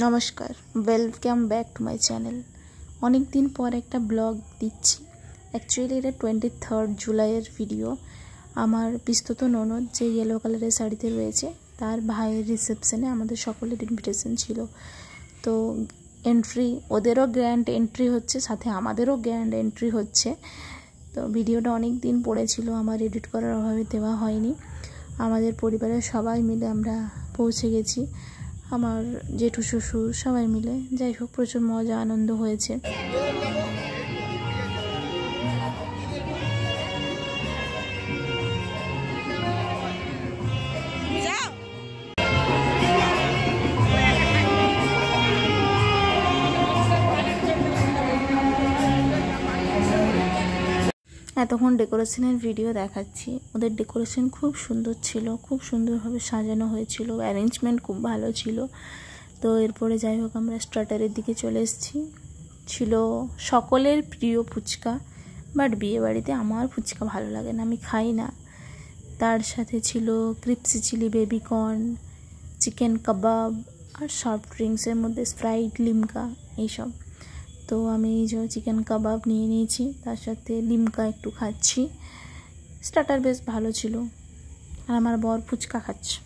নমস্কার, welcome back to my channel. অনেক দিন পর একটা ব্লগ দিচ্ছি। অ্যাকচুয়ালি এটা 23 জুলাইয়ের ভিডিও। আমার পিস্তত ননদ যে ইয়েলো কালারের শাড়িতে রয়েছে তার ভাইয়ের রিসেপশনে আমাদের সকলের ইনভিটেশন ছিল। তো এন্ট্রি, ওদেরও গ্র্যান্ড এন্ট্রি হচ্ছে, সাথে আমাদেরও গ্র্যান্ড এন্ট্রি হচ্ছে। তো ভিডিওটা অনেক দিন পড়েছিল, আমার এডিট করার অভাবে দেওয়া হয়নি। আমাদের পরিবারের সবাই মিলে আমরা পৌঁছে গেছি, আমার জেঠু শ্বশুর সবাই মিলে। যাই হোক, প্রচুর মজা আনন্দ হয়েছে। এতক্ষণ ডেকোরেশনের ভিডিও দেখাচ্ছি। ওদের ডেকোরেশন খুব সুন্দর ছিল, খুব সুন্দরভাবে সাজানো হয়েছিল, অ্যারেঞ্জমেন্ট খুব ভালো ছিল। তো এরপরে যাই হোক আমরা স্টার্টারের দিকে চলে এসেছি। ছিল সকলের প্রিয় ফুচকা, বাট বিয়েবাড়িতে আমার ফুচকা ভালো লাগে না, আমি খাই না। তার সাথে ছিল ক্রিপসি চিলি বেবিকর্ন, চিকেন কাবাব আর সফট ড্রিঙ্কসের মধ্যে স্প্রাইট, লিমকা এইসব। তো আমি এই যে চিকেন কাবাব নিয়ে নিয়েছি, তার সাথে লিমকা একটু খাচ্ছি। স্টার্টার বেশ ভালো ছিল, আর আমার বর ফুচকা খাচ্ছে।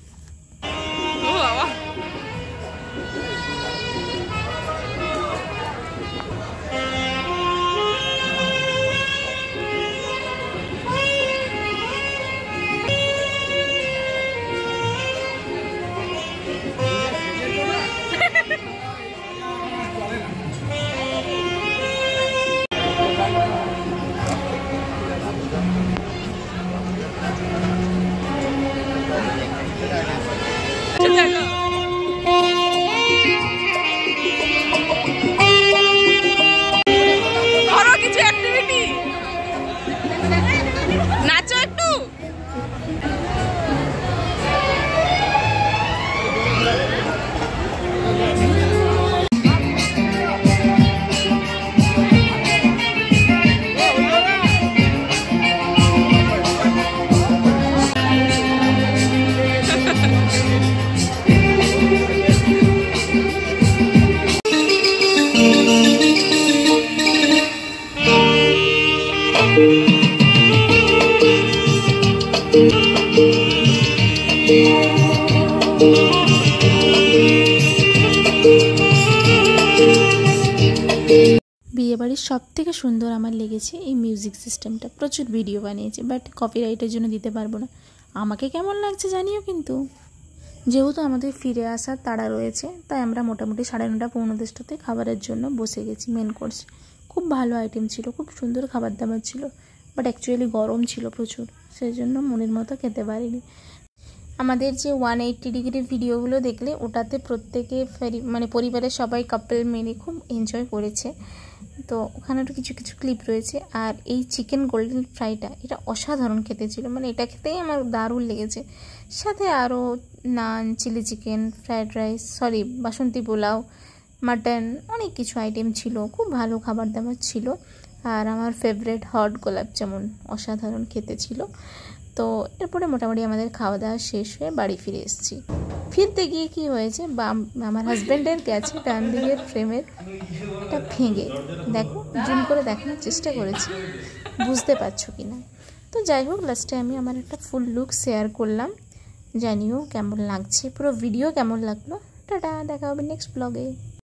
বিয়েবাড়ির সব থেকে সুন্দর আমার লেগেছে এই মিউজিক সিস্টেমটা। প্রচুর ভিডিও বানিয়েছে, বাট কপিরাইটের জন্য দিতে পারবো না। আমাকে কেমন লাগছে জানিও কিন্তু। যেহেতু আমাদের ফিরে আসার তাড়া রয়েছে, তাই আমরা মোটামুটি 9:30 পৌনে 10টাতে খাবারের জন্য বসে গেছি। মেন কোর্স খুব ভালো আইটেম ছিল, খুব সুন্দর খাবার দাবার ছিল, বাট অ্যাকচুয়ালি গরম ছিল প্রচুর, সেই জন্য মনের মতো খেতে পারিনি। আমাদের যে 180 ডিগ্রি ভিডিওগুলো দেখলে, ওটাতে প্রত্যেকে মানে পরিবারের সবাই কাপল মিলে খুব এনজয় করেছে। তো ওখানেও কিছু কিছু ক্লিপ রয়েছে। আর এই চিকেন গোল্ডেন ফ্রাইটা, এটা অসাধারণ খেতে ছিল, মানে এটা খেতেই আমার দারুণ লেগেছে। সাথে আরও নান, চিলি চিকেন, ফ্রায়েড রাইস, বাসন্তী পোলাও, মাটন, অনেক কিছু আইটেম ছিল। খুব ভালো খাবার দাবার ছিল। আর আমার ফেভারিট হট গোলাপ জামুন, অসাধারণ খেতে ছিল। তো এরপরে মোটামুটি আমাদের খাওয়া দাওয়া শেষ হয়ে বাড়ি ফিরে এসেছি। ফিরতে গিয়ে কি হয়েছে, আমার হাজব্যান্ডের গেছে ডান দিকের ফ্রেমের এটা ভেঙে। দেখো, জুম করে দেখানোর চেষ্টা করেছি, বুঝতে পারছো কি না। তো যাই হোক, লাস্টে আমি আমার একটা ফুল লুক শেয়ার করলাম। জানিও কেমন লাগছে, পুরো ভিডিও কেমন লাগলো। টাটা, দেখা হবে নেক্সট ব্লগে।